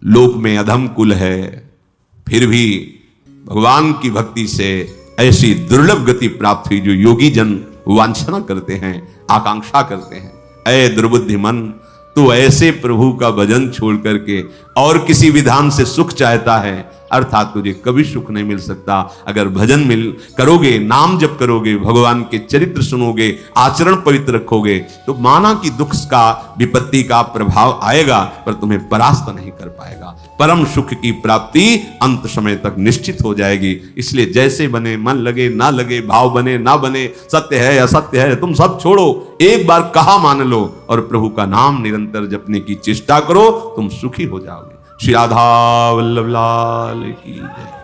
लोक में अधम कुल है, फिर भी भगवान की भक्ति से ऐसी दुर्लभ गति प्राप्त हुई जो योगी जन वांछना करते हैं, आकांक्षा करते हैं। ऐ दुर्बुद्धि मन, तू ऐसे प्रभु का भजन छोड़ करके और किसी विधान से सुख चाहता है, अर्थात तुझे कभी सुख नहीं मिल सकता। अगर भजन करोगे, नाम जप करोगे, भगवान के चरित्र सुनोगे, आचरण पवित्र रखोगे, तो माना कि दुख का, विपत्ति का प्रभाव आएगा, पर तुम्हें परास्त नहीं कर पाएगा। परम सुख की प्राप्ति अंत समय तक निश्चित हो जाएगी। इसलिए जैसे बने, मन लगे ना लगे, भाव बने ना बने, सत्य है असत्य है, तुम सब छोड़ो, एक बार कहा मान लो और प्रभु का नाम निरंतर जपने की चेष्टा करो, तुम सुखी हो जाओगे। श्री राधा वल्लभ लाल की जय।